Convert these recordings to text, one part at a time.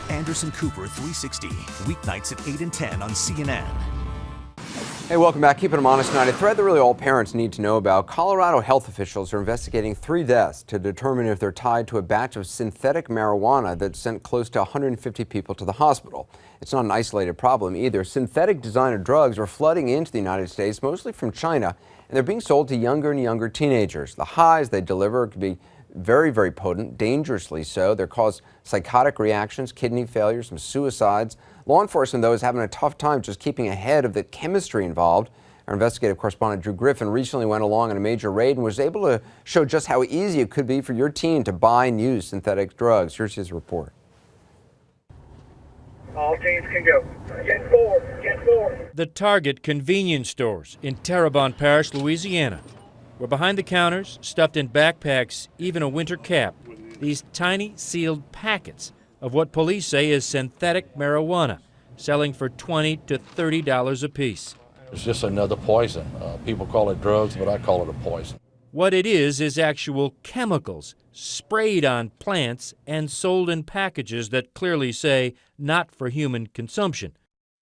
Anderson Cooper 360, weeknights at 8 and 10 on CNN. Hey, welcome back. Keeping them honest tonight. A thread that really all parents need to know about. Colorado health officials are investigating 3 deaths to determine if they're tied to a batch of synthetic marijuana that sent close to 150 people to the hospital. It's not an isolated problem either. Synthetic designer drugs are flooding into the United States, mostly from China, and they're being sold to younger and younger teenagers. The highs they deliver can be very, very potent, dangerously so. They cause psychotic reactions, kidney failure, some suicides. Law enforcement, though, is having a tough time just keeping ahead of the chemistry involved. Our investigative correspondent Drew Griffin recently went along on a major raid and was able to show just how easy it could be for your teen to buy and use synthetic drugs. Here's his report. All teams can go. Get forward, get forward. The Target convenience stores in Terrebonne Parish, Louisiana, where behind the counters, stuffed in backpacks, even a winter cap, these tiny sealed packets of what police say is synthetic marijuana, selling for $20 to $30 a piece. It's just another poison. People call it drugs, but I call it a poison. What it is actual chemicals sprayed on plants and sold in packages that clearly say not for human consumption.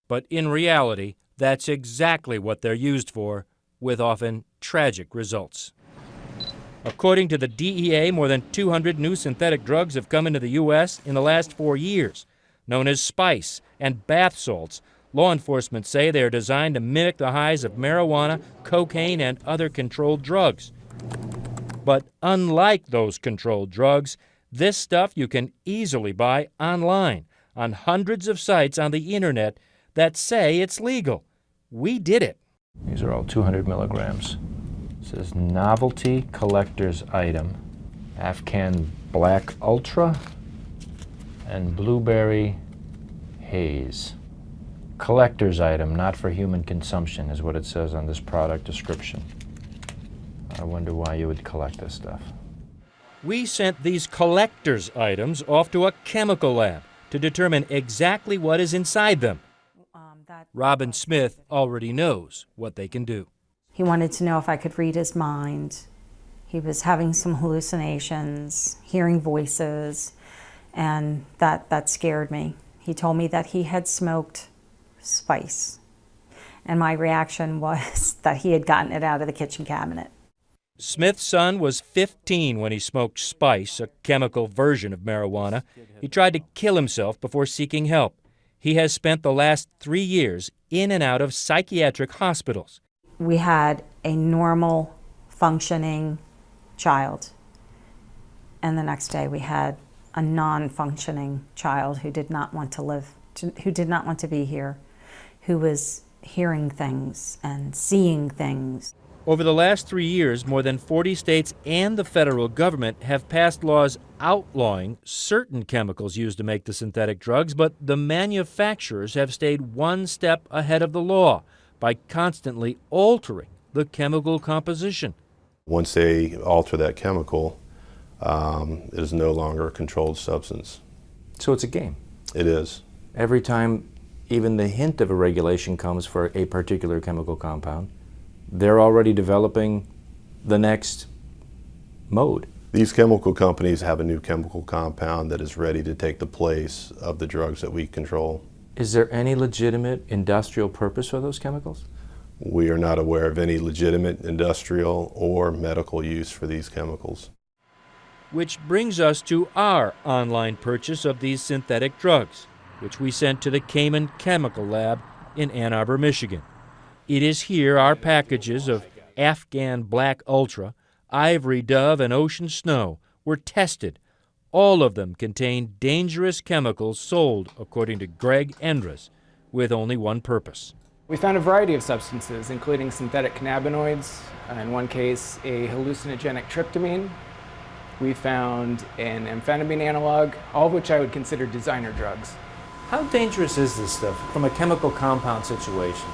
But in reality, that's exactly what they're used for, with often tragic results. According to the DEA, more than 200 new synthetic drugs have come into the U.S. in the last 4 years, known as spice and bath salts. Law enforcement say they are designed to mimic the highs of marijuana, cocaine, and other controlled drugs. But unlike those controlled drugs, this stuff you can easily buy online on hundreds of sites on the internet that say it's legal. We did it. These are all 200 milligrams. It says novelty collector's item, Afghan Black Ultra, and Blueberry Haze. Collector's item, not for human consumption, is what it says on this product description. I wonder why you would collect this stuff. We sent these collector's items off to a chemical lab to determine exactly what is inside them. Robin Smith already knows what they can do. He wanted to know if I could read his mind. He was having some hallucinations, hearing voices, and that scared me. He told me that he had smoked spice, and my reaction was that he had gotten it out of the kitchen cabinet. Smith's son was 15 when he smoked spice, a chemical version of marijuana. He tried to kill himself before seeking help. He has spent the last 3 years in and out of psychiatric hospitals. We had a normal, functioning child, and the next day we had a non-functioning child who did not want to live, who did not want to be here, who was hearing things and seeing things. Over the last 3 years, more than 40 states and the federal government have passed laws outlawing certain chemicals used to make the synthetic drugs, but the manufacturers have stayed one step ahead of the law by constantly altering the chemical composition. Once they alter that chemical, it is no longer a controlled substance. So it's a game. It is. Every time even the hint of a regulation comes for a particular chemical compound, they're already developing the next mode. These chemical companies have a new chemical compound that is ready to take the place of the drugs that we control. Is there any legitimate industrial purpose for those chemicals? We are not aware of any legitimate industrial or medical use for these chemicals. Which brings us to our online purchase of these synthetic drugs, which we sent to the Cayman Chemical Lab in Ann Arbor, Michigan. It is here our packages of Afghan Black Ultra, Ivory Dove, and Ocean Snow were tested. All of them contain dangerous chemicals sold, according to Greg Endres, with only one purpose. We found a variety of substances, including synthetic cannabinoids, in one case a hallucinogenic tryptamine. We found an amphetamine analog, all of which I would consider designer drugs. How dangerous is this stuff from a chemical compound situation?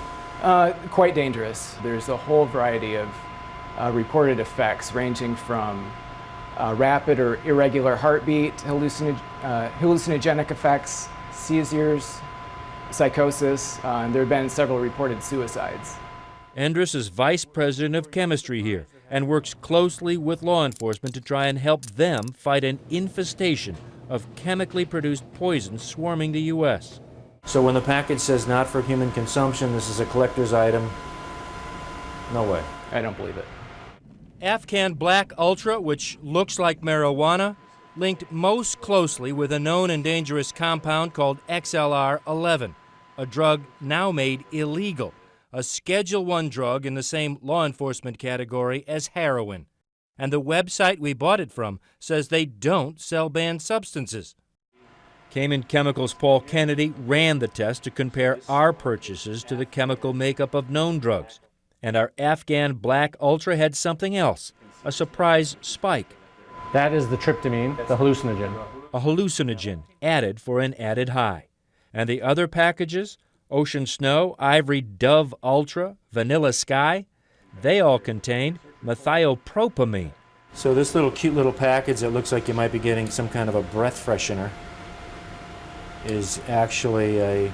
Quite dangerous. There's a whole variety of reported effects ranging from rapid or irregular heartbeat, hallucinogenic effects, seizures, psychosis, and there have been several reported suicides. Endres is vice president of chemistry here and works closely with law enforcement to try and help them fight an infestation of chemically produced poison swarming the U.S. So when the package says not for human consumption, this is a collector's item, no way. I don't believe it. Afghan Black Ultra, which looks like marijuana, linked most closely with a known and dangerous compound called XLR-11, a drug now made illegal, a Schedule I drug in the same law enforcement category as heroin. And the website we bought it from says they don't sell banned substances. Cayman Chemicals' Paul Kennedy ran the test to compare our purchases to the chemical makeup of known drugs. And our Afghan Black Ultra had something else, a surprise spike. That is the tryptamine, the hallucinogen. A hallucinogen added for an added high. And the other packages, Ocean Snow, Ivory Dove Ultra, Vanilla Sky, they all contained methylpropamine. So this cute little package that looks like you might be getting some kind of a breath freshener is actually a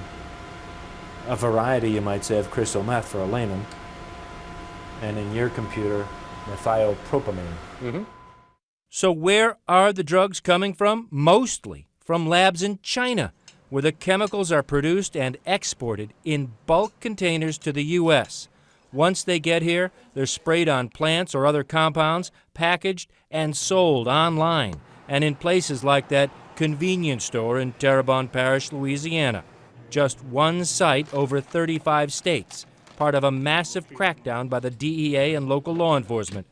variety, you might say, of crystal meth for a layman. And in your computer, methylpropamine. So where are the drugs coming from? Mostly from labs in China, where the chemicals are produced and exported in bulk containers to the U.S. Once they get here, they're sprayed on plants or other compounds, packaged and sold online, and in places like that convenience store in Terrebonne Parish, Louisiana. Just one site over 35 states, part of a massive crackdown by the DEA and local law enforcement.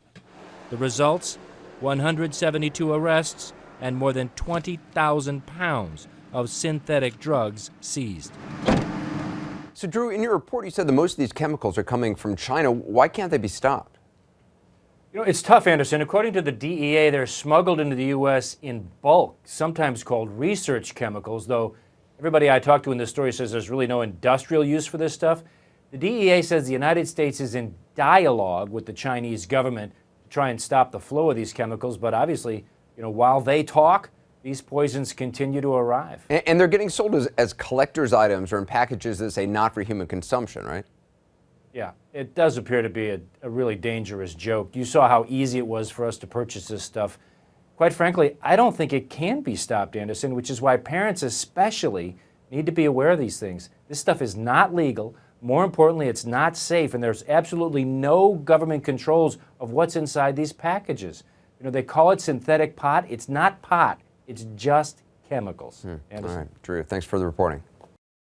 The results? 172 arrests and more than 20,000 pounds of synthetic drugs seized. So, Drew, in your report, you said that most of these chemicals are coming from China. Why can't they be stopped? You know, it's tough, Anderson. According to the DEA, they're smuggled into the U.S. in bulk, sometimes called research chemicals, though everybody I talked to in this story says there's really no industrial use for this stuff. The DEA says the United States is in dialogue with the Chinese government to try and stop the flow of these chemicals, but obviously, while they talk, these poisons continue to arrive. And they're getting sold as collector's items or in packages that say not for human consumption, right? Yeah, it does appear to be a really dangerous joke. You saw how easy it was for us to purchase this stuff. Quite frankly, I don't think it can be stopped, Anderson, which is why parents especially need to be aware of these things. This stuff is not legal. More importantly, it's not safe, and there's absolutely no government controls of what's inside these packages. They call it synthetic pot. It's not pot. It's just chemicals. All right, Drew, thanks for the reporting.